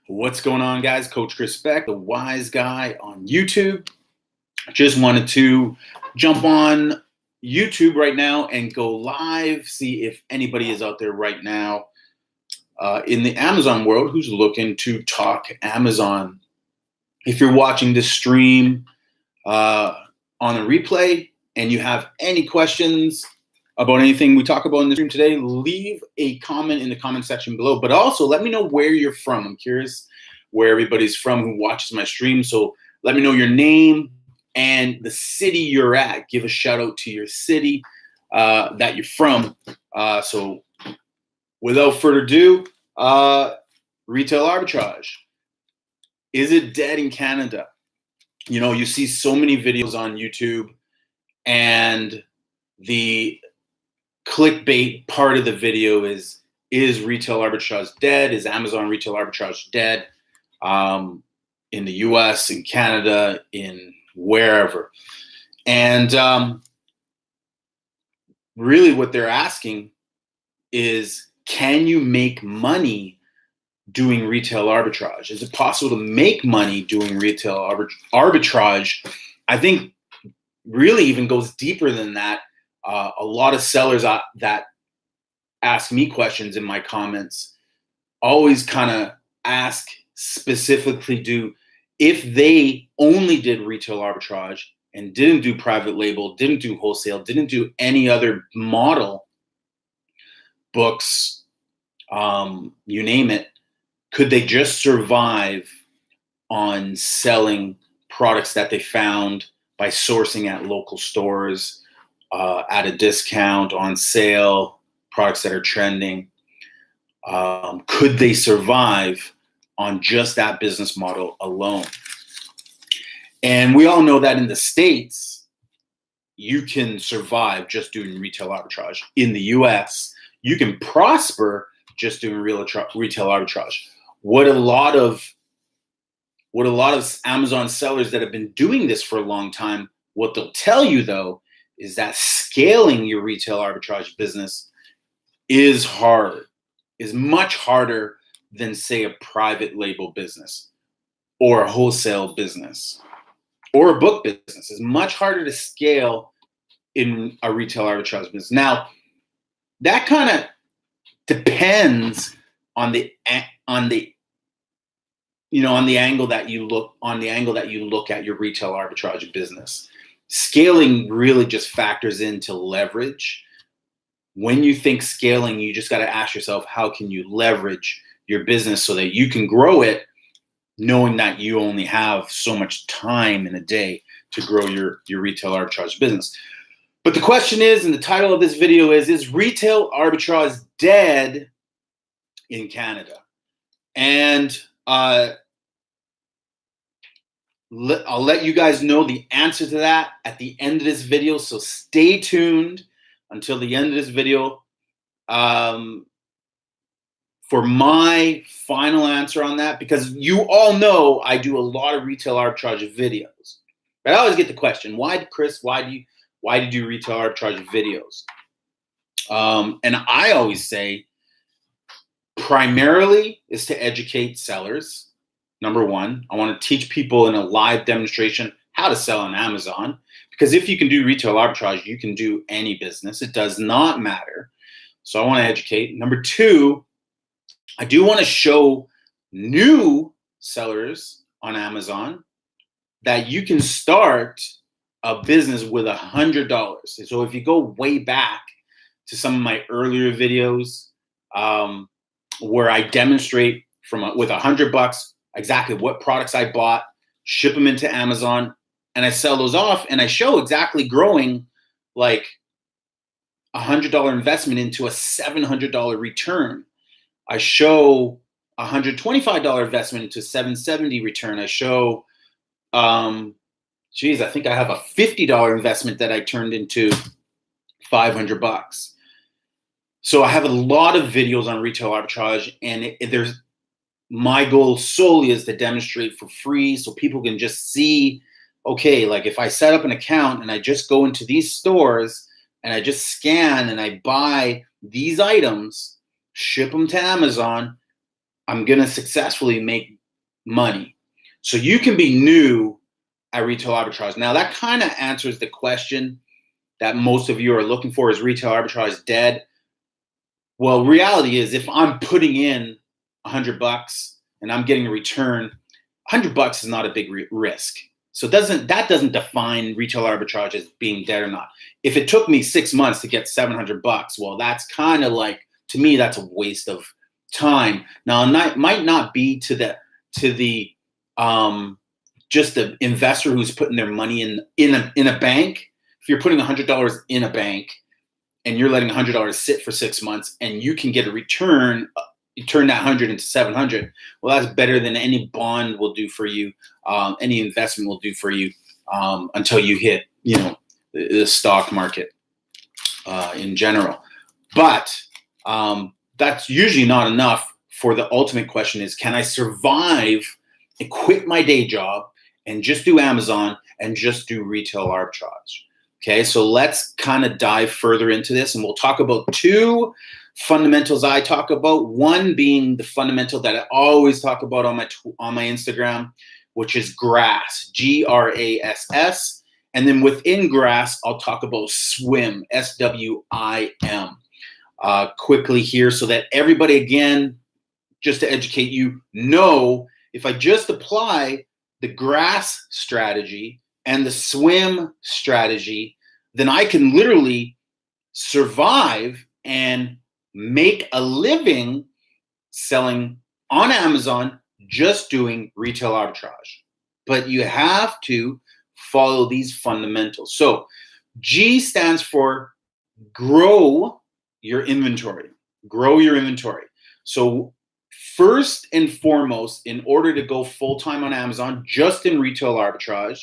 What's going on, guys? Coach Chris Beck, the wise guy on YouTube. Just wanted to jump on YouTube right now and go live, see if anybody is out there right now in the Amazon world who's looking to talk Amazon. If you're watching this stream on a replay and you have any questions about anything we talk about in the stream today, leave a comment in the comment section below. But also let me know where you're from. I'm curious where everybody's from who watches my stream. So let me know your name and the city you're at. Give a shout out to your city that you're from. So without further ado, retail arbitrage. Is it dead in Canada? You know, you see so many videos on YouTube and the clickbait part of the video is retail arbitrage dead? Is Amazon retail arbitrage dead? In the US, in Canada, in wherever. And really what they're asking is, can you make money doing retail arbitrage? Is it possible to make money doing retail arbitrage? I think really even goes deeper than that. A lot of sellers that ask me questions in my comments always kind of ask specifically, if they only did retail arbitrage and didn't do private label, didn't do wholesale, didn't do any other model, books, you name it, could they just survive on selling products that they found by sourcing at local stores, at a discount, on sale, products that are trending? Could they survive on just that business model alone? And we all know that in the States, you can survive just doing retail arbitrage. In the US, you can prosper just doing retail arbitrage. What a lot of Amazon sellers that have been doing this for a long time, what they'll tell you though, is that scaling your retail arbitrage business is hard, is much harder than, say, a private label business or a wholesale business or a book business. It's much harder to scale in a retail arbitrage business. Now, that kind of depends on the angle that you look at your retail arbitrage business. Scaling really just factors into leverage. When you think scaling, you just got to ask yourself, how can you leverage your business so that you can grow it, knowing that you only have so much time in a day to grow your retail arbitrage business. But the question is, and the title of this video is retail arbitrage dead in Canada? And I'll let you guys know the answer to that at the end of this video. So stay tuned until the end of this video for my final answer on that, because you all know I do a lot of retail arbitrage videos. But I always get the question, why, Chris, why do you do retail arbitrage videos? And I always say, primarily is to educate sellers. Number one, I want to teach people in a live demonstration how to sell on Amazon. Because if you can do retail arbitrage, you can do any business. It does not matter. So I want to educate. Number two, I do want to show new sellers on Amazon that you can start a business with $100. So if you go way back to some of my earlier videos where I demonstrate with $100 exactly what products I bought, ship them into Amazon, and I sell those off, and I show exactly growing like $100 investment into a $700 return. I show $125 investment into $770 return. I show, I think I have a $50 investment that I turned into $500. So I have a lot of videos on retail arbitrage, and my goal solely is to demonstrate for free so people can just see, okay, like if I set up an account and I just go into these stores and I just scan and I buy these items, ship them to Amazon, I'm going to successfully make money. So you can be new at retail arbitrage. Now that kind of answers the question that most of you are looking for: is retail arbitrage dead? Well, reality is, if I'm putting in $100 and I'm getting a return, $100 is not a big risk. So that doesn't define retail arbitrage as being dead or not. If it took me 6 months to get $700, well, that's kind of like, to me, that's a waste of time. Now, it might not be to the just the investor who's putting their money in a bank. If you're putting $100 in a bank and you're letting $100 sit for 6 months and you can get a return, you turn that 100 into 700. Well, that's better than any bond will do for you, any investment will do for you, until you hit, the stock market in general. But that's usually not enough for the ultimate question: is, can I survive and quit my day job and just do Amazon and just do retail arbitrage? Okay, so let's kind of dive further into this, and we'll talk about two fundamentals I talk about. One being the fundamental that I always talk about on my Instagram, which is GRASS, GRASS. And then within GRASS, I'll talk about SWIM, SWIM, quickly here, so that everybody, again, just to educate you, know if I just apply the GRASS strategy and the SWIM strategy, then I can literally survive and make a living selling on Amazon, just doing retail arbitrage. But you have to follow these fundamentals. So G stands for grow your inventory. Grow your inventory. So first and foremost, in order to go full-time on Amazon, just in retail arbitrage,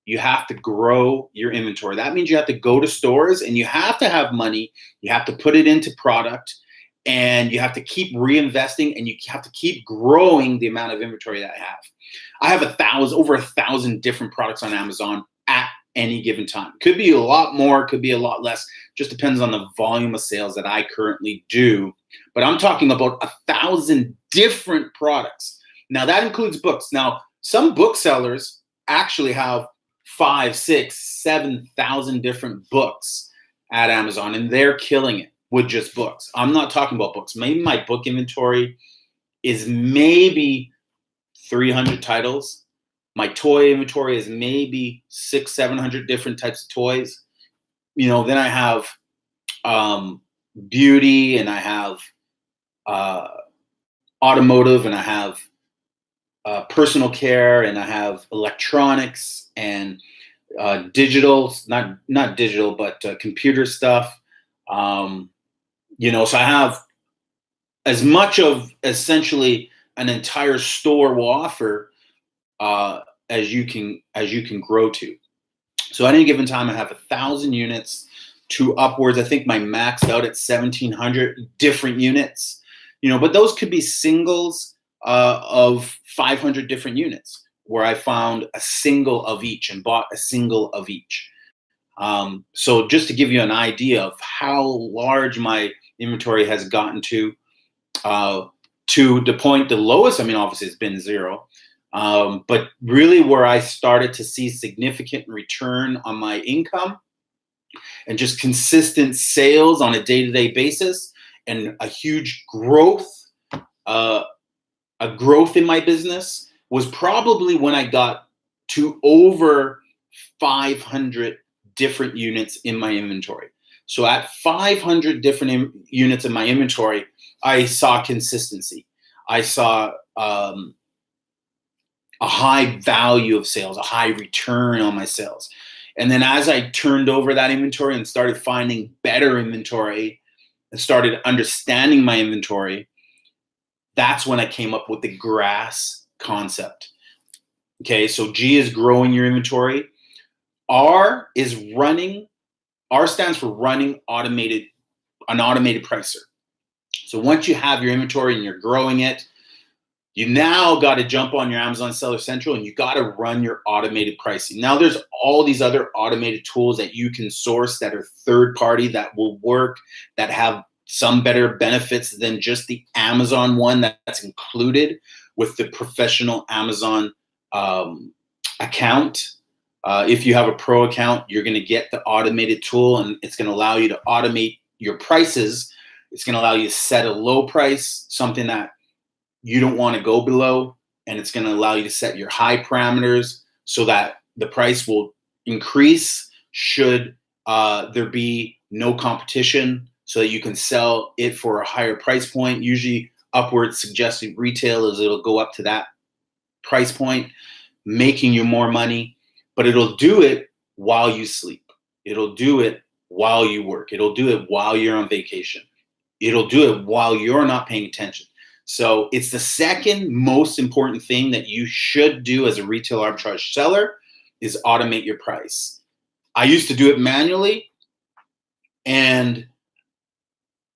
you have to grow your inventory. That means you have to go to stores and you have to have money. You have to put it into product, and you have to keep reinvesting, and you have to keep growing the amount of inventory that I have. I have over 1,000 different products on Amazon at any given time. Could be a lot more, could be a lot less. Just depends on the volume of sales that I currently do. But I'm talking about 1,000 different products. Now that includes books. Now, some booksellers actually have 5,000, 6,000, 7,000 different books at Amazon, and they're killing it with just books. I'm not talking about books. Maybe my book inventory is maybe 300 titles. My toy inventory is maybe 600, 700 different types of toys. Then I have beauty, and I have automotive, and I have personal care, and I have electronics and digital, not digital, but computer stuff. So I have as much of essentially an entire store will offer as you can grow to. So at any given time, I have 1,000 units to upwards. I think my maxed out at 1,700 different units. But those could be singles of 500 different units, where I found a single of each and bought a single of each. So just to give you an idea of how large my inventory has gotten to the point, the lowest, obviously it's been 0. But really where I started to see significant return on my income and just consistent sales on a day-to-day basis, and a huge growth, in my business, was probably when I got to over 500 different units in my inventory. So at 500 different units in my inventory, I saw consistency. I saw a high value of sales, a high return on my sales. And then as I turned over that inventory and started finding better inventory and started understanding my inventory, that's when I came up with the GRASS concept. Okay, so G is growing your inventory. R stands for running an automated pricer. So once you have your inventory and you're growing it, you now got to jump on your Amazon Seller Central and you got to run your automated pricing. Now there's all these other automated tools that you can source that are third party, that will work, that have some better benefits than just the Amazon one that's included with the professional Amazon account. If you have a pro account, you're going to get the automated tool, and it's going to allow you to automate your prices. It's going to allow you to set a low price, something that you don't want to go below, and it's going to allow you to set your high parameters so that the price will increase should there be no competition, so that you can sell it for a higher price point. Usually upward suggested retail is it'll go up to that price point, making you more money, but it'll do it while you sleep. It'll do it while you work. It'll do it while you're on vacation. It'll do it while you're not paying attention. So it's the second most important thing that you should do as a retail arbitrage seller is automate your price. I used to do it manually, and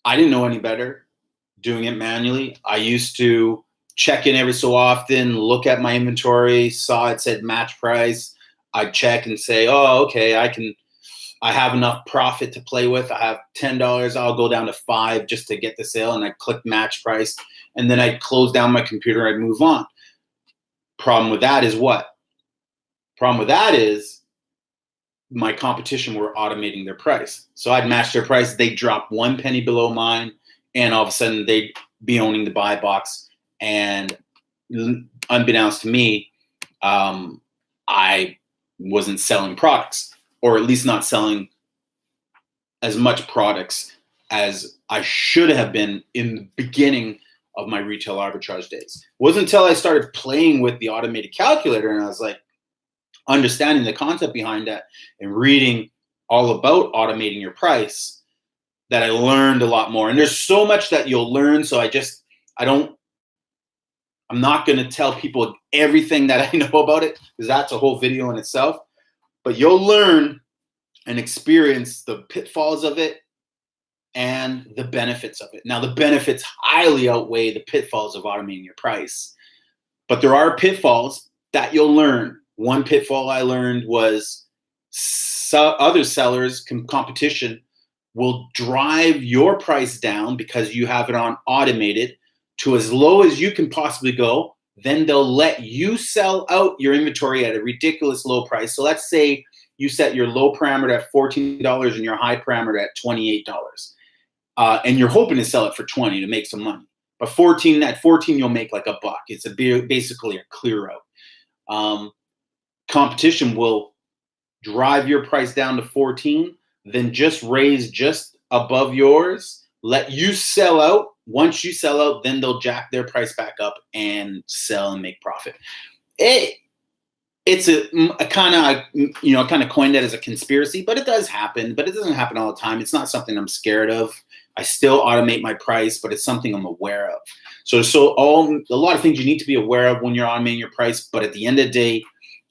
I didn't know any better doing it manually. I used to check in every so often, look at my inventory, saw it said match price. I'd check and say, oh, okay, I have enough profit to play with. I have $10. I'll go down to $5 just to get the sale. And I click match price. And then I'd close down my computer. I'd move on. Problem with that is what? Problem with that is my competition were automating their price. So I'd match their price. They'd drop 1 penny below mine. And all of a sudden they'd be owning the buy box. And unbeknownst to me, I wasn't selling products, or at least not selling as much products as I should have been in the beginning of my retail arbitrage days. It wasn't until I started playing with the automated calculator and I was like understanding the concept behind that and reading all about automating your price that I learned a lot more. And there's so much that you'll learn. So I'm not going to tell people everything that I know about it, because that's a whole video in itself. But you'll learn and experience the pitfalls of it and the benefits of it. Now, the benefits highly outweigh the pitfalls of automating your price. But there are pitfalls that you'll learn. One pitfall I learned was other sellers, competition, will drive your price down because you have it on automated to as low as you can possibly go. Then they'll let you sell out your inventory at a ridiculous low price. So let's say you set your low parameter at $14 and your high parameter at $28. And you're hoping to sell it for $20 to make some money. But at $14, you'll make like $1. It's basically a clear out. Competition will drive your price down to 14, then just raise just above yours, let you sell out. Once you sell out, then they'll jack their price back up and sell and make profit. It's a kind of coined that as a conspiracy, but it does happen. But it doesn't happen all the time. It's not something I'm scared of. I still automate my price, but it's something I'm aware of. So a lot of things you need to be aware of when you're automating your price. But at the end of the day,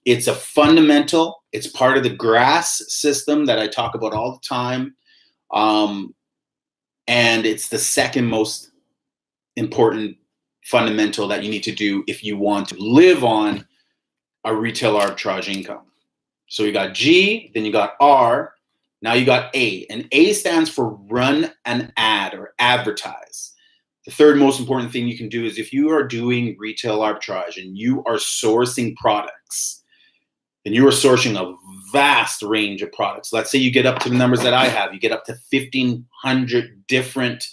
it's a fundamental. It's part of the GRASS system that I talk about all the time. And it's the second most important fundamental that you need to do if you want to live on a retail arbitrage income. So you got G, then you got R, now you got A. And A stands for run an ad or advertise. The third most important thing you can do is if you are doing retail arbitrage and you are sourcing products, then you are sourcing a vast range of products. Let's say you get up to the numbers that I have. You get up to 1,500 different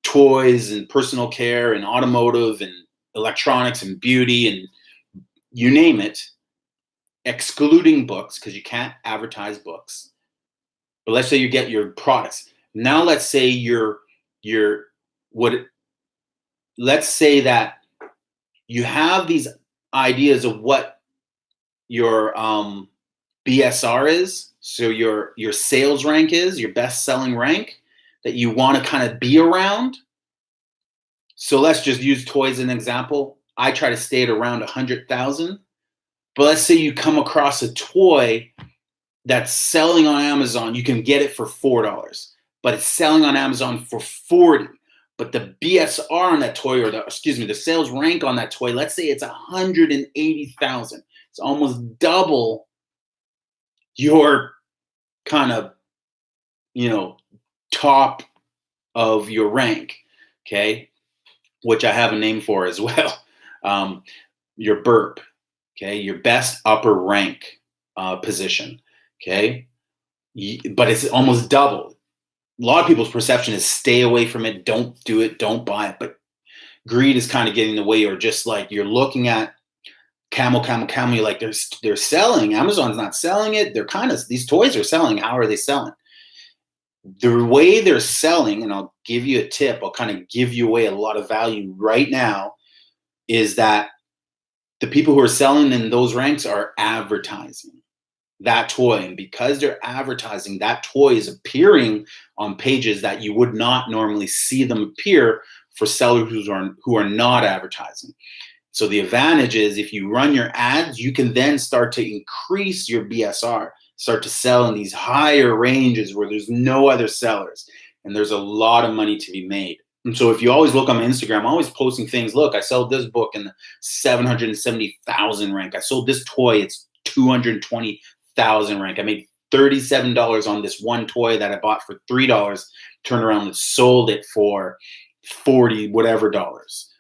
toys and personal care and automotive and electronics and beauty and you name it, excluding books, because you can't advertise books. But let's say you get your products. Now let's say let's say that you have these ideas of what your BSR is, so your sales rank is, your best selling rank that you want to kind of be around. So let's just use toys as an example. I try to stay at around 100,000. But let's say you come across a toy that's selling on Amazon. You can get it for $4, but it's selling on Amazon for $40. But the BSR on that toy, or the sales rank on that toy, let's say it's 180,000. It's almost double your kind of, top of your rank, okay, which I have a name for as well, your burp, okay, your best upper rank position, okay, but it's almost double. A lot of people's perception is stay away from it, don't do it, don't buy it, but greed is kind of getting in the way, or just like you're looking at camel, you're like, they're selling, Amazon's not selling it, they're kind of, these toys are selling, how are they selling? The way they're selling, and I'll give you a tip, I'll kind of give you away a lot of value right now, is that the people who are selling in those ranks are advertising that toy. And because they're advertising, that toy is appearing on pages that you would not normally see them appear for sellers who are not advertising. So the advantage is if you run your ads, you can then start to increase your BSR, start to sell in these higher ranges where there's no other sellers. And there's a lot of money to be made. And so if you always look on my Instagram, I'm always posting things. Look, I sold this book in the 770,000 rank. I sold this toy, it's 220,000 rank. I made $37 on this one toy that I bought for $3, turned around and sold it for 40 whatever dollars.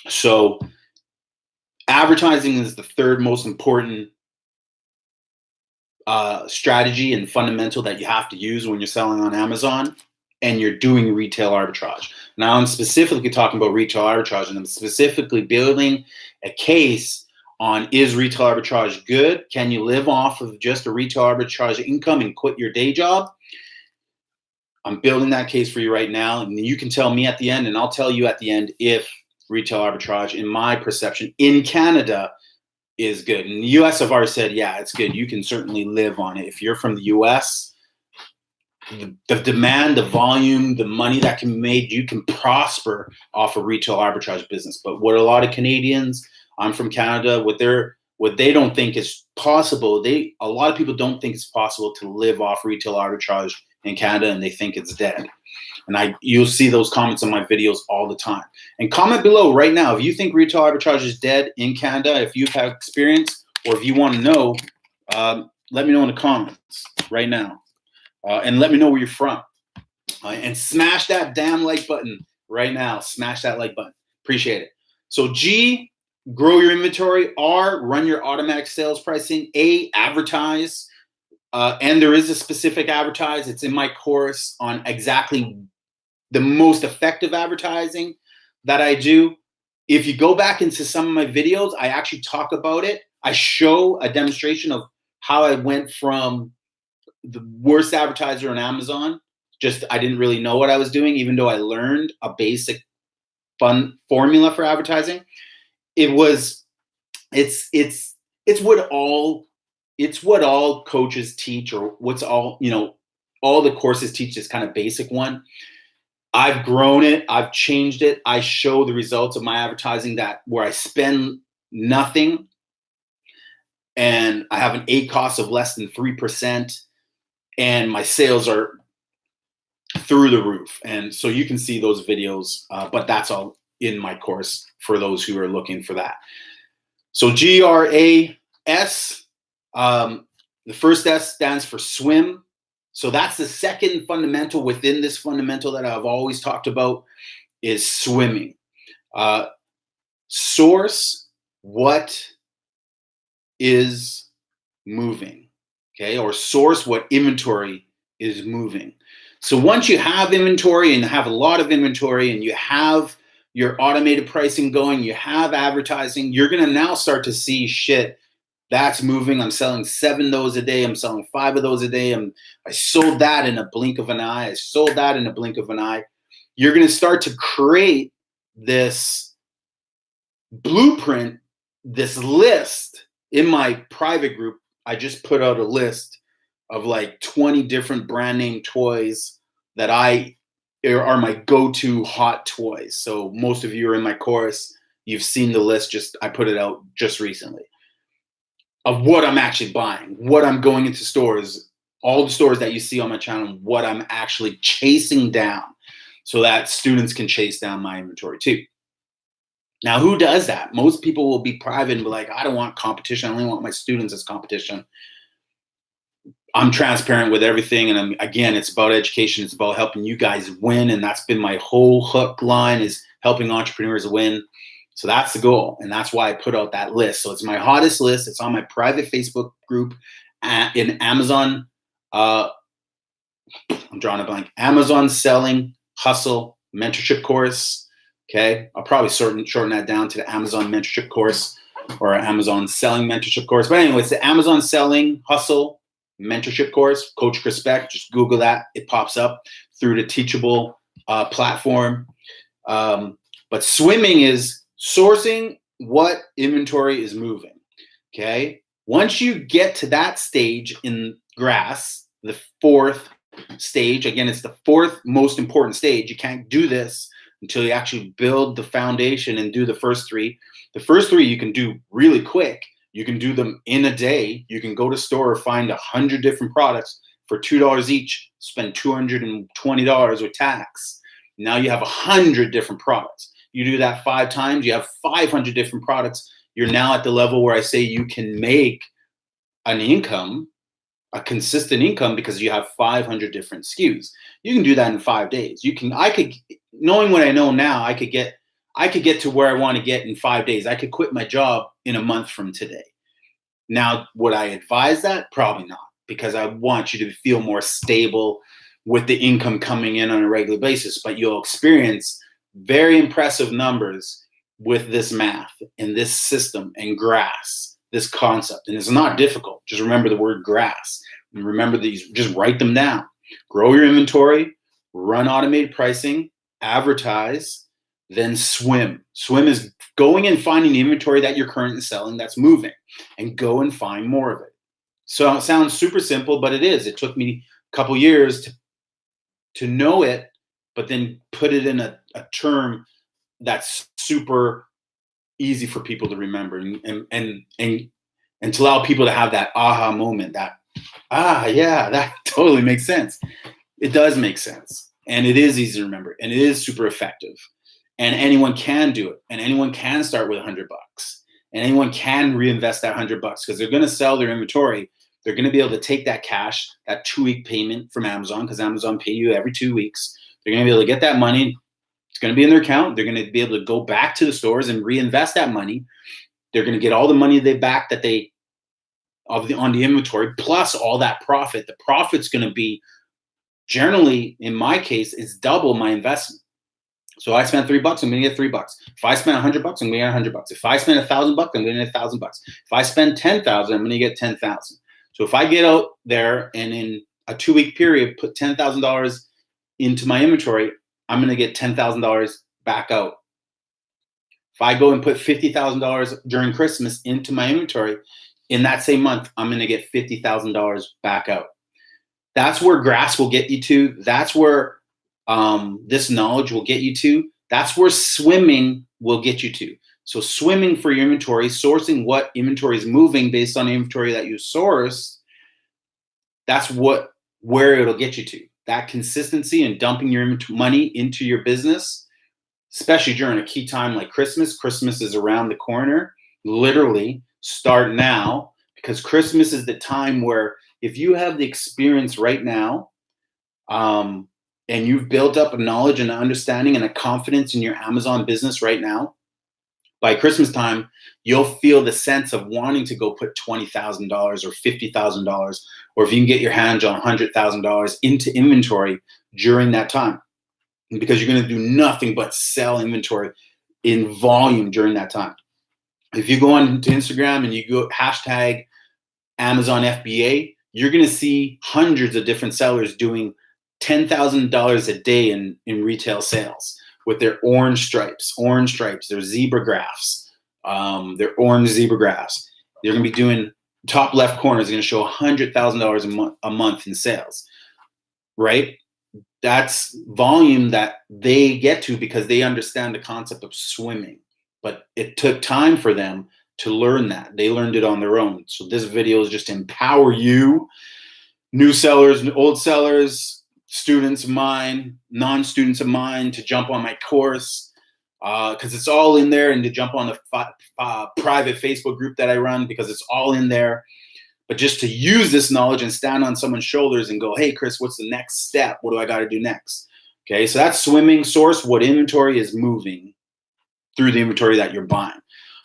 So advertising is the third most important strategy and fundamental that you have to use when you're selling on Amazon and you're doing retail arbitrage. Now I'm specifically talking about retail arbitrage, and I'm specifically building a case on, is retail arbitrage good? Can you live off of just a retail arbitrage income and quit your day job? I'm building that case for you right now, and you can tell me at the end, and I'll tell you at the end if retail arbitrage, in my perception, in Canada is good. In the US, I've already said, yeah, it's good. You can certainly live on it. If you're from the US, the demand, the volume, the money that can be made, you can prosper off a retail arbitrage business. But what a lot of Canadians, I'm from Canada, what they don't think is possible, a lot of people don't think it's possible to live off retail arbitrage in Canada, and they think it's dead. And you'll see those comments on my videos all the time. And comment below right now if you think retail arbitrage is dead in Canada, if you've had experience, or if you want to know, let me know in the comments right now. And let me know where you're from. And smash that damn like button right now. Smash that like button. Appreciate it. So G, grow your inventory. R, run your automatic sales pricing. A, advertise. And there is a specific advertise. It's in my course on exactly the most effective advertising that I do. If you go back into some of my videos, I actually talk about it. I show a demonstration of how I went from the worst advertiser on Amazon. Just, I didn't really know what I was doing, even though I learned a basic fun formula for advertising. It's what all coaches teach, or what's all the courses teach, this kind of basic one. I've grown it, I've changed it. I show the results of my advertising where I spend nothing and I have an ACoS of less than 3%, and my sales are through the roof. And so you can see those videos, but that's all in my course for those who are looking for that. So GRAS, the first S stands for swim. So that's the second fundamental within this fundamental that I've always talked about, is swimming. Source what is moving, okay? Or source what inventory is moving. So once you have inventory and have a lot of inventory, and you have your automated pricing going, you have advertising, you're gonna now start to see shit that's moving. I'm selling 7 of those a day. I'm selling 5 of those a day. I sold that in a blink of an eye. I sold that in a blink of an eye. You're going to start to create this blueprint, this list. In my private group, I just put out a list of like 20 different brand name toys that are my go-to hot toys. So most of you are in my course. You've seen the list. I put it out just recently, of what I'm actually buying, what I'm going into stores, all the stores that you see on my channel, what I'm actually chasing down, so that students can chase down my inventory too. Now, who does that? Most people will be private and be like, I don't want competition. I only want my students as competition. I'm transparent with everything. And again, it's about education. It's about helping you guys win. And that's been my whole hook line, is helping entrepreneurs win. So that's the goal. And that's why I put out that list. So it's my hottest list. It's on my private Facebook group in Amazon. I'm drawing a blank. Amazon Selling Hustle Mentorship Course. Okay. I'll probably shorten that down to the Amazon Mentorship Course or Amazon Selling Mentorship Course. But anyway, it's the Amazon Selling Hustle Mentorship Course, Coach Chris Beck. Just Google that. It pops up through the Teachable platform. But swimming is sourcing what inventory is moving. Okay. Once you get to that stage in grass, the fourth stage, again, it's the fourth most important stage. You can't do this until you actually build the foundation and do the first three. The first three you can do really quick. You can do them in a day. You can go to store, find 100 different products for $2 each, spend $220 with tax. Now you have 100 different products. You do that 5 times, you have 500 different products. You're now at the level where I say you can make an income, a consistent income, because you have 500 different SKUs. You can do that in 5 days. Knowing what I know now, I could get to where I want to get in 5 days. I could quit my job in a month from today. Now, would I advise that? Probably not, because I want you to feel more stable with the income coming in on a regular basis. But you'll experience very impressive numbers with this math and this system and grass, this concept. And it's not difficult. Just remember the word grass. And remember these, just write them down. Grow your inventory, run automated pricing, advertise, then swim. Swim is going and finding the inventory that you're currently selling that's moving, and go and find more of it. So it sounds super simple, but it is. It took me a couple years to know it, but then put it in a term that's super easy for people to remember, and to allow people to have that aha moment, that, yeah, that totally makes sense. It does make sense. And it is easy to remember, and it is super effective. And anyone can do it. And anyone can start with $100. And anyone can reinvest that $100, because they're going to sell their inventory. They're going to be able to take that cash, that 2-week payment from Amazon, because Amazon pay you every 2 weeks. They're going to be able to get that money. It's going to be in their account. They're going to be able to go back to the stores and reinvest that money. They're going to get all the money they back that they on the inventory, plus all that profit. The profit's going to be, generally, in my case, is double my investment. So I spent $3, I'm going to get $3. If I spend $100, I'm going to get $100. If I spend $1,000, I'm going to get $1,000. If I spend $10,000, I'm going to get $10,000. So if I get out there and in a 2-week period put $10,000 into my inventory, I'm going to get $10,000 back out. If I go and put $50,000 during Christmas into my inventory, in that same month, I'm going to get $50,000 back out. That's where grass will get you to. That's where this knowledge will get you to. That's where swimming will get you to. So swimming for your inventory, sourcing what inventory is moving based on the inventory that you source, that's where it'll get you to. That consistency and dumping your money into your business, especially during a key time like Christmas. Christmas is around the corner. Literally start now, because Christmas is the time where if you have the experience right now, and you've built up a knowledge and an understanding and a confidence in your Amazon business right now, by Christmas time, you'll feel the sense of wanting to go put $20,000 or $50,000, or if you can get your hands on $100,000 into inventory during that time, because you're going to do nothing but sell inventory in volume during that time. If you go on to Instagram and you go hashtag Amazon FBA, you're going to see hundreds of different sellers doing $10,000 a day in retail sales with their orange stripes, their zebra graphs, their orange zebra graphs. They're going to be doing, top left corner is going to show $100,000 a month in sales, right? That's volume that they get to because they understand the concept of swimming. But it took time for them to learn that. They learned it on their own. So this video is just to empower you, new sellers, old sellers, students of mine, non-students of mine, to jump on my course, because it's all in there, and to jump on the private Facebook group that I run, because it's all in there. but just to use this knowledge and stand on someone's shoulders and go, hey, Chris, what's the next step? What do I got to do next? Okay, so that's swimming. Source what inventory is moving through the inventory that you're buying.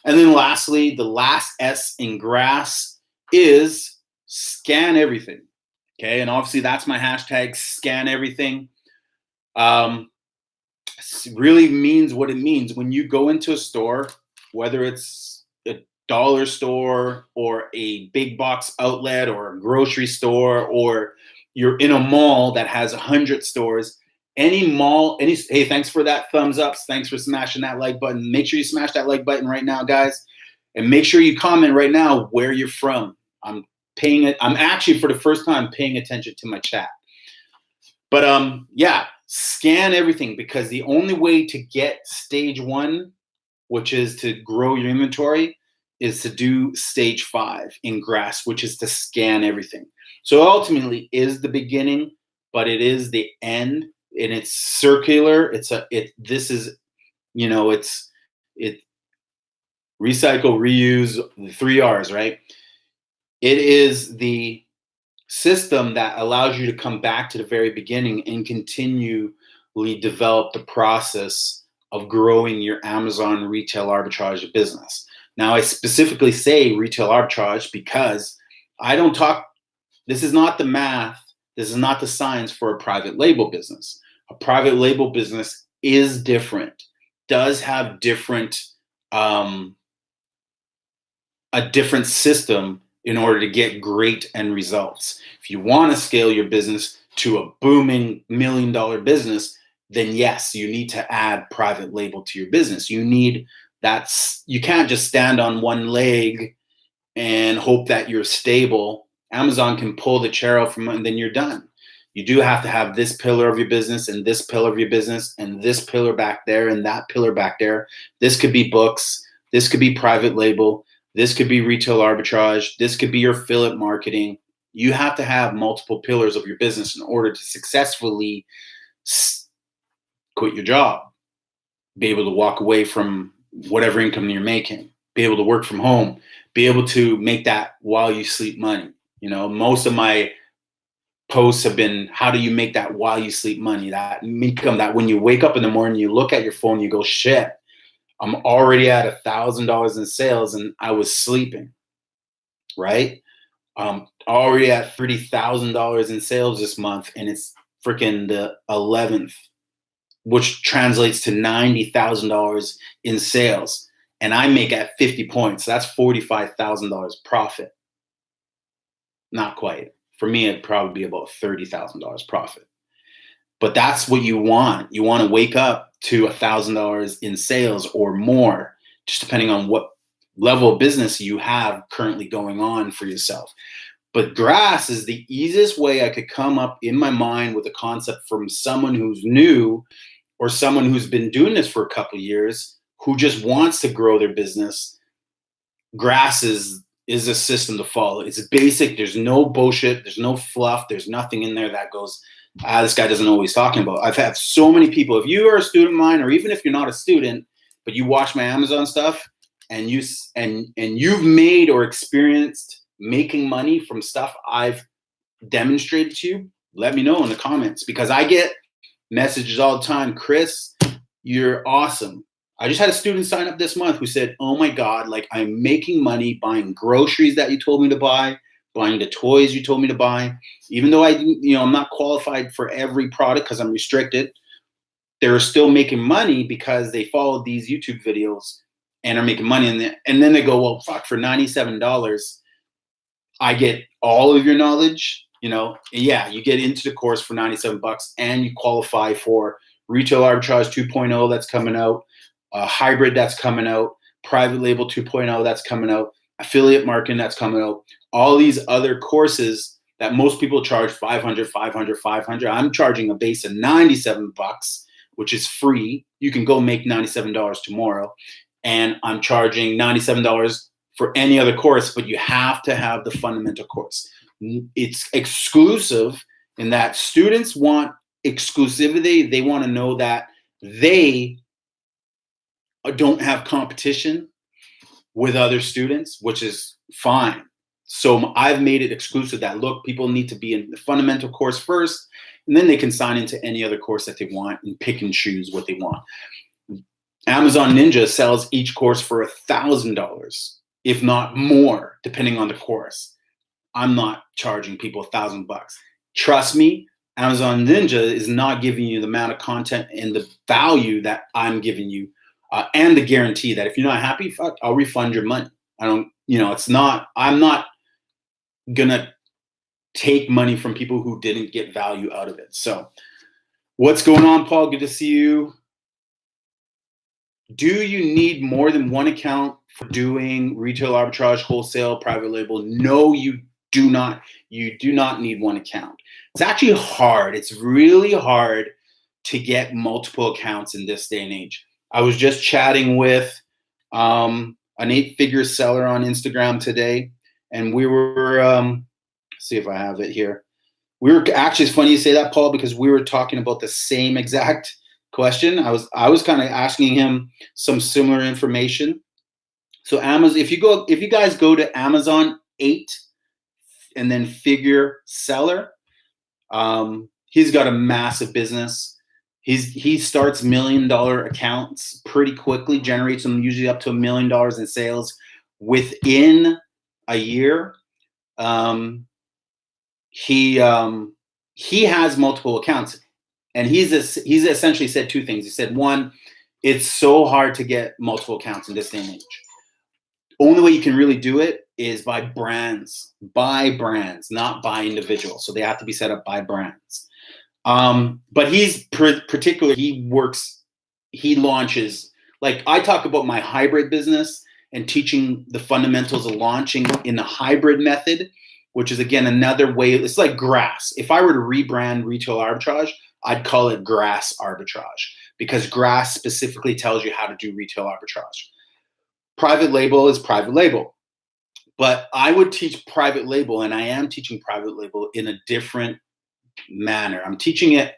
And then lastly, the last S in GRASS is scan everything. Okay, and obviously that's my hashtag, scan everything. Really means what it means. When you go into a store, whether it's a dollar store or a big box outlet or a grocery store, or you're in a mall that has 100 stores, any mall, hey, thanks for that thumbs up. Thanks for smashing that like button. Make sure you smash that like button right now, guys. And make sure you comment right now where you're from. I'm actually for the first time paying attention to my chat. But yeah, scan everything, because the only way to get stage 1, which is to grow your inventory, is to do stage 5 in GRASS, which is to scan everything. So ultimately is the beginning, but it is the end, and it's circular. It's recycle, reuse, the 3 R's, right? It is the system that allows you to come back to the very beginning and continually develop the process of growing your Amazon retail arbitrage business. Now, I specifically say retail arbitrage because this is not the math, this is not the science for a private label business. A private label business is different, does have a different system in order to get great end results. If you want to scale your business to a booming $1 million business, then yes, you need to add private label to your business. You can't just stand on one leg and hope that you're stable. Amazon can pull the chair out from, and then you're done. You do have to have this pillar of your business and this pillar of your business and this pillar back there and that pillar back there. This could be books. This could be private label. This could be retail arbitrage. This could be your affiliate marketing. You have to have multiple pillars of your business in order to successfully quit your job, be able to walk away from whatever income you're making, be able to work from home, be able to make that while you sleep money. Most of my posts have been, how do you make that while you sleep money? That income that when you wake up in the morning, you look at your phone, you go, shit, I'm already at $1,000 in sales and I was sleeping, right? Already at $30,000 in sales this month, and it's freaking the 11th, which translates to $90,000 in sales. And I make at 50 points. So that's $45,000 profit. Not quite. For me, it'd probably be about $30,000 profit. But that's what you want. You want to wake up to $1,000 in sales or more, just depending on what level of business you have currently going on for yourself. But GRASS is the easiest way I could come up in my mind with a concept from someone who's new or someone who's been doing this for a couple of years who just wants to grow their business. GRASS is a system to follow. It's basic. There's no bullshit. There's no fluff. There's nothing in there that goes, this guy doesn't know what he's talking about. I've had so many people, if you are a student of mine, or even if you're not a student, but you watch my Amazon stuff and you've made or experienced making money from stuff I've demonstrated to you, let me know in the comments, because I get messages all the time. Chris, you're awesome. I just had a student sign up this month who said, oh my God, like I'm making money buying groceries that you told me to buy, buying the toys you told me to buy. Even though I'm not qualified for every product because I'm restricted, they're still making money because they followed these YouTube videos and are making money. And then they go, well, fuck, for $97, I get all of your knowledge, yeah, you get into the course for $97 and you qualify for Retail Arbitrage 2.0 that's coming out, Hybrid that's coming out, Private Label 2.0 that's coming out, Affiliate Marketing that's coming out, all these other courses that most people charge $500. I'm charging a base of $97, which is free. You can go make $97 tomorrow. And I'm charging $97 for any other course, but you have to have the fundamental course. It's exclusive in that students want exclusivity. They want to know that they don't have competition with other students, which is fine. So I've made it exclusive that, look, people need to be in the fundamental course first, and then they can sign into any other course that they want and pick and choose what they want. Amazon Ninja sells each course for $1,000, if not more, depending on the course. I'm not charging people $1,000. Trust me, Amazon Ninja is not giving you the amount of content and the value that I'm giving you, and the guarantee that if you're not happy, fuck, I'll refund your money. I don't, it's not, I'm not gonna take money from people who didn't get value out of it. So what's going on, Paul? Good to see you. Do you need more than one account for doing retail arbitrage, wholesale, private label? No, you do not. You do not need one account. It's actually hard. It's really hard to get multiple accounts in this day and age. I was just chatting with an 8-figure seller on Instagram today, and we were, see if I have it here. We were actually, it's funny you say that, Paul, because we were talking about the same exact question. I was kind of asking him some similar information. So Amazon, if you guys go to Amazon 8 and then figure seller, he's got a massive business. He starts $1 million accounts pretty quickly, generates them usually up to $1 million in sales within a year. He has multiple accounts, and he's essentially said two things. He said, one, it's so hard to get multiple accounts in this day and age. Only way you can really do it is by brands, not by individuals. So they have to be set up by brands. But he's particular. He launches, like I talk about my hybrid business and teaching the fundamentals of launching in the hybrid method, which is, again, another way. It's like grass. If I were to rebrand retail arbitrage, I'd call it grass arbitrage, because grass specifically tells you how to do retail arbitrage. Private label is private label. But I would teach private label, and I am teaching private label in a different manner. I'm teaching it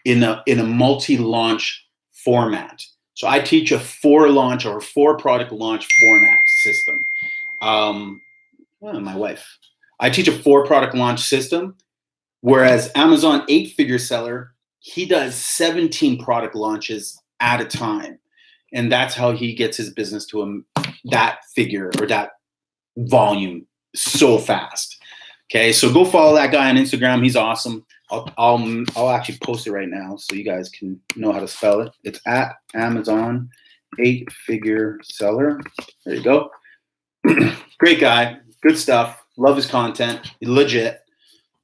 in a multi-launch format. So I teach a 4-launch or 4-product launch format system. My wife. I teach a 4-product launch system, whereas Amazon 8-figure seller, he does 17 product launches at a time. And that's how he gets his business to that figure or that volume so fast. Okay, so go follow that guy on Instagram. He's awesome. I'll actually post it right now so you guys can know how to spell it. It's at Amazon 8-figure seller. There you go. Great guy. Good stuff. Love his content. Legit.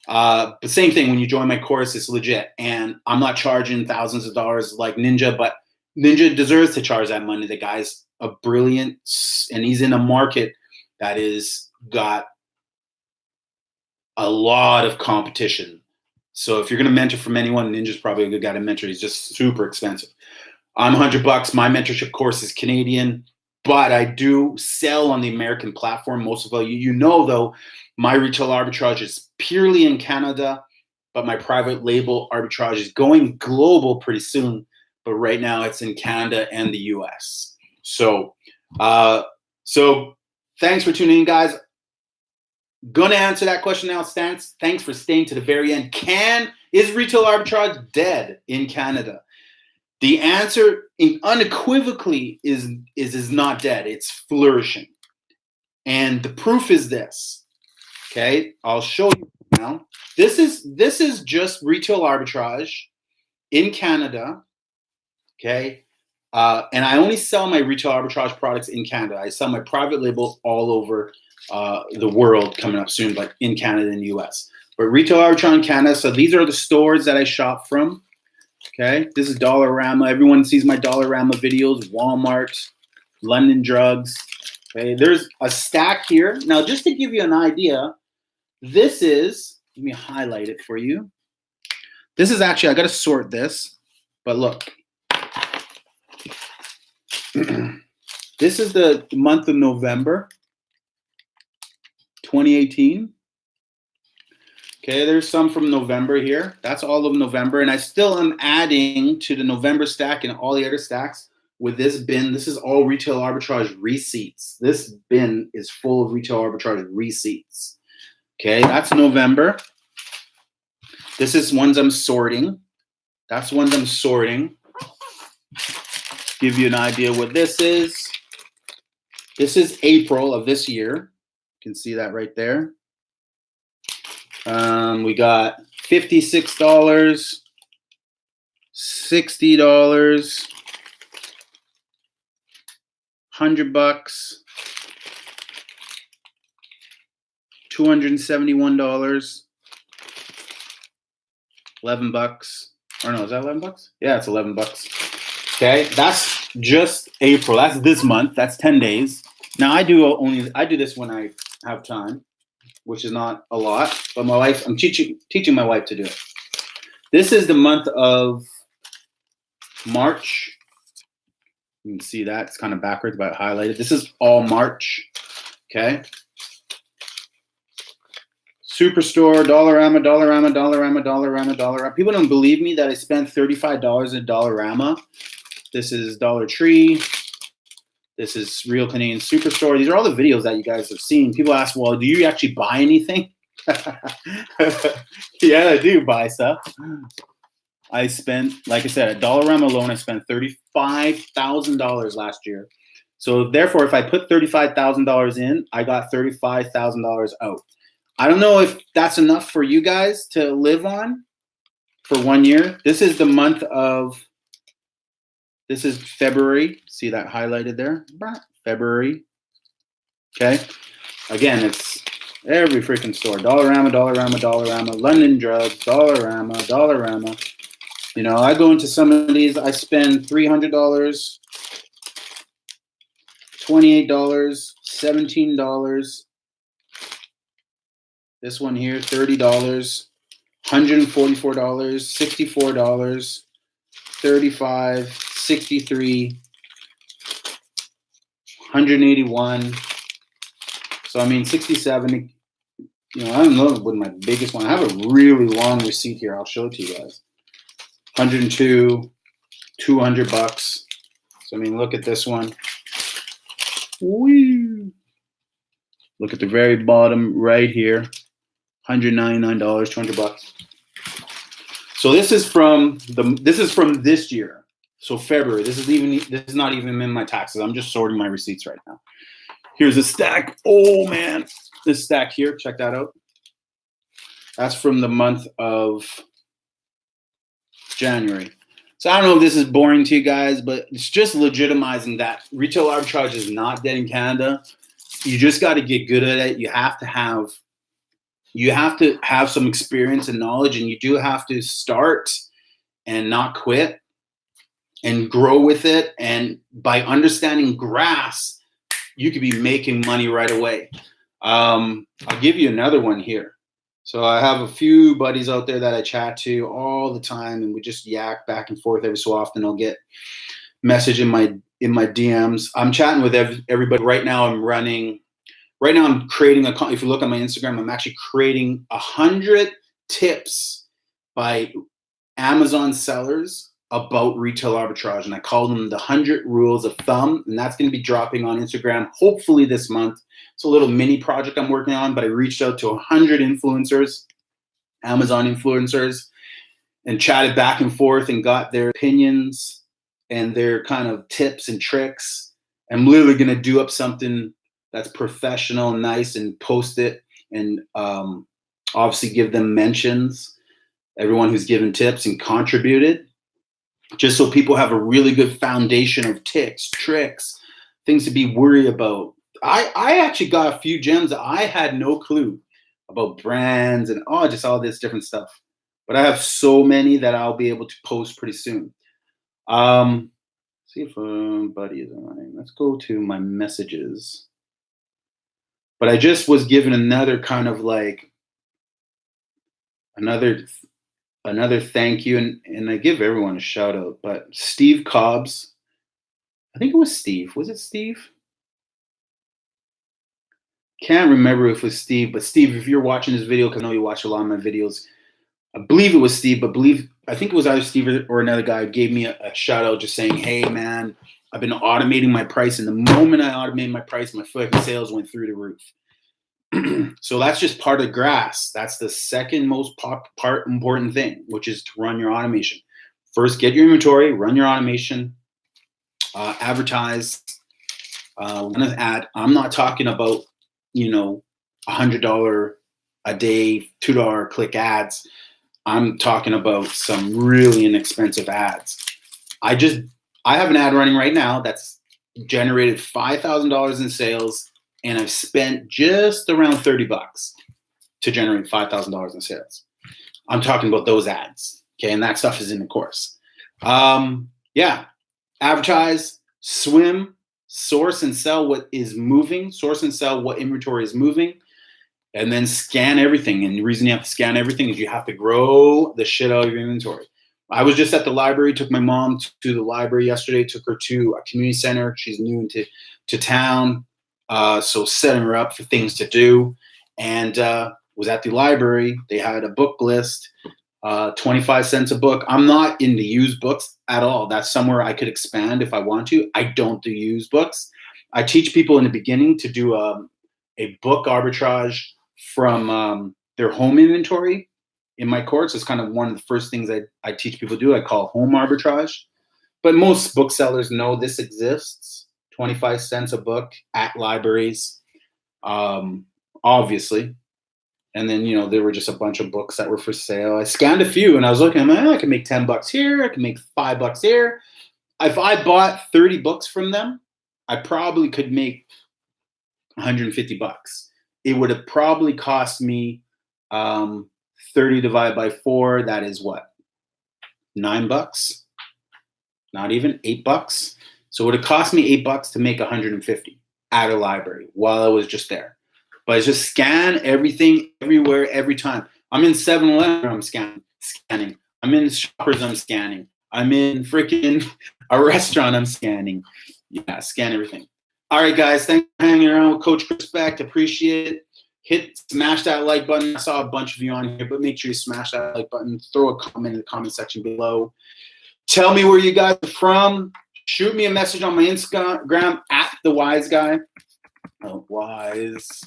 But same thing, when you join my course, it's legit. And I'm not charging thousands of dollars like Ninja, but Ninja deserves to charge that money. The guy's a brilliant, and he's in a market that is got a lot of competition. So if you're going to mentor from anyone, Ninja's probably a good guy to mentor. He's just super expensive. I'm $100. My mentorship course is Canadian, but I do sell on the American platform. Most of you know, though, my retail arbitrage is purely in Canada, but my private label arbitrage is going global pretty soon. But right now it's in Canada and the US. So thanks for tuning in, guys. Gonna answer that question now. Thanks for staying to the very end. Is retail arbitrage dead in Canada? The answer unequivocally is not dead. It's flourishing. And the proof is this. Okay, I'll show you now. This is just retail arbitrage in Canada. Okay, and I only sell my retail arbitrage products in Canada. I sell my private labels all over the world coming up soon, but in Canada and the US. But retail arbitrage in Canada. So these are the stores that I shop from. Okay, this is Dollarama. Everyone sees my Dollarama videos. Walmart, London Drugs. Okay, there's a stack here. Now, just to give you an idea, this is, let me highlight it for you. This is actually, I got to sort this, but look. This is the month of November 2018. Okay, there's some from November here. That's all of November, and I still am adding to the November stack and all the other stacks with this bin. This is all retail arbitrage receipts. This bin is full of retail arbitrage receipts. Okay, that's November. This is ones I'm sorting. That's ones I'm sorting. Give you an idea what this is. This is April of this year. You can see that right there. We got $56, $60, $100, $271, $11. Or no, is that $11? Yeah, it's $11. Okay, that's just April. That's this month. That's 10 days. Now I do this when I have time, which is not a lot. But my wife, I'm teaching my wife to do it. This is the month of March. You can see that it's kind of backwards, but highlighted. This is all March. Okay. Superstore, Dollarama, Dollarama, Dollarama, Dollarama, Dollarama. People don't believe me that I spent $35 at Dollarama. This is Dollar Tree. This is Real Canadian Superstore. These are all the videos that you guys have seen. People ask, well, do you actually buy anything? Yeah, I do buy stuff. I spent, like I said, at Dollarama alone, I spent $35,000 last year. So therefore, if I put $35,000 in, I got $35,000 out. I don't know if that's enough for you guys to live on for 1 year. This is the month of, this is February. See that highlighted there? February. Okay. Again, it's every freaking store. Dollarama, Dollarama, Dollarama, London Drugs, Dollarama, Dollarama. You know, I go into some of these, I spend $300, $28, $17. This one here, $30, $144, $64, $35, $63, $181. So I mean, 67. You know, I don't know what my biggest one. I have a really long receipt here. I'll show it to you guys. 102, $200. So I mean, look at this one. Whee! Look at the very bottom right here. $199, $200. So this is from this year. So February. This is not even in my taxes. I'm just sorting my receipts right now. Here's a stack. Oh man, this stack here. Check that out. That's from the month of January. So I don't know if this is boring to you guys, but it's just legitimizing that retail arbitrage is not dead in Canada. You just got to get good at it. You have to have some experience and knowledge, and you do have to start and not quit and grow with it. And by understanding grass, you could be making money right away. I'll give you another one here. So I have a few buddies out there that I chat to all the time, and we just yak back and forth every so often. I'll get message in my DMs. I'm chatting with everybody right now. I'm creating if you look on my Instagram, I'm actually creating 100 tips by Amazon sellers about retail arbitrage, and I call them the 100 rules of thumb, and that's going to be dropping on Instagram hopefully this month. It's a little mini project I'm working on, but I reached out to 100 influencers, Amazon influencers, and chatted back and forth and got their opinions and their kind of tips and tricks. I'm literally going to do up something that's professional and nice and post it, and obviously give them mentions, everyone who's given tips and contributed, just so people have a really good foundation of tips, tricks, things to be worried about. I actually got a few gems that I had no clue about, brands and just all this different stuff. But I have so many that I'll be able to post pretty soon. See if buddy is online. Let's go to my messages. But I just was given another kind of like another thank you, and I give everyone a shout out. But Steve Cobbs, I think it was Steve. Was it Steve? Can't remember if it was Steve, but Steve, if you're watching this video, because I know you watch a lot of my videos, I believe it was Steve, but I think it was either Steve or another guy gave me a shout out just saying, hey man, I've been automating my price, and the moment I automated my price, my fucking sales went through the roof. So that's just part of grass. That's the second most important thing, which is to run your automation. First, get your inventory, run your automation, advertise, run an ad. I'm not talking about, $100 a day, $2 click ads. I'm talking about some really inexpensive ads. I have an ad running right now that's generated $5,000 in sales, and I've spent just around $30 to generate $5,000 in sales. I'm talking about those ads, okay? And that stuff is in the course. Advertise, swim, source and sell what is moving, source and sell what inventory is moving, and then scan everything. And the reason you have to scan everything is you have to grow the shit out of your inventory. I was just at the library, took my mom to the library yesterday, took her to a community center. She's new to town. So setting her up for things to do, and was at the library. They had a book list, 25 cents a book. I'm not into used books at all. That's somewhere I could expand if I want to. I don't do used books. I teach people in the beginning to do a book arbitrage from their home inventory in my course. It's kind of one of the first things I teach people to do. I call home arbitrage. But most booksellers know this exists. 25 cents a book at libraries, obviously. And then, there were just a bunch of books that were for sale. I scanned a few and I was looking, I can make $10 here. I can make $5 here. If I bought 30 books from them, I probably could make $150. It would have probably cost me 30 divided by 4. That is what? $9? Not even $8. So it would have cost me $8 to make 150 at a library while I was just there. But I just scan everything, everywhere, every time. I'm in 7-Eleven, I'm scanning. I'm in Shoppers, I'm scanning. I'm in freaking a restaurant, I'm scanning. Yeah, scan everything. All right, guys, thanks for hanging around with Coach Respect. Appreciate it. Smash that like button. I saw a bunch of you on here, but make sure you smash that like button. Throw a comment in the comment section below. Tell me where you guys are from. Shoot me a message on my Instagram at the Wise Guy. Wise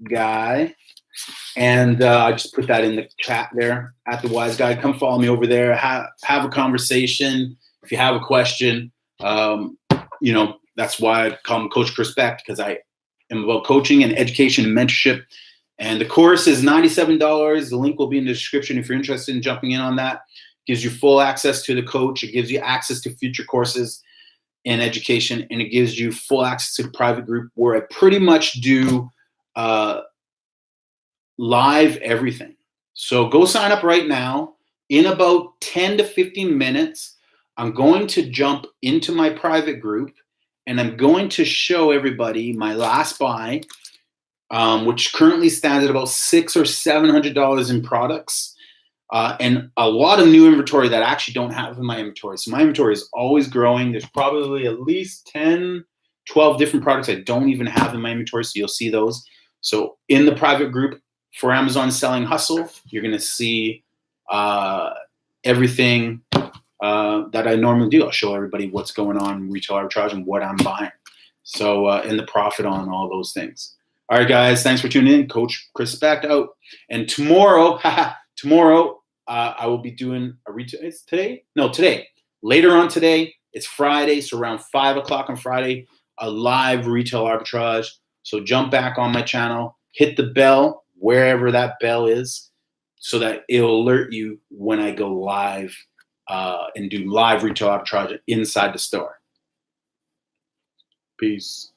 Guy. And I just put that in the chat there at the Wise Guy. Come follow me over there. Have a conversation. If you have a question, that's why I call him Coach Respect, because I am about coaching and education and mentorship. And the course is $97. The link will be in the description if you're interested in jumping in on that. It gives you full access to the coach. It gives you access to future courses in education, and it gives you full access to the private group where I pretty much do live everything. So go sign up right now. In about 10 to 15 minutes, I'm going to jump into my private group, and I'm going to show everybody my last buy, which currently stands at about $600 or $700 in products. And a lot of new inventory that I actually don't have in my inventory. So my inventory is always growing. There's probably at least 10, 12 different products I don't even have in my inventory. So you'll see those. So in the private group for Amazon Selling Hustle, you're going to see everything that I normally do. I'll show everybody what's going on in retail arbitrage and what I'm buying. So, and the profit on all those things. All right, guys, thanks for tuning in. Coach Chris Specht out. And tomorrow, I will be doing a retail. It's today? No, today. Later on today. It's Friday, so around 5 o'clock on Friday, a live retail arbitrage. So jump back on my channel, hit the bell wherever that bell is, so that it'll alert you when I go live and do live retail arbitrage inside the store. Peace.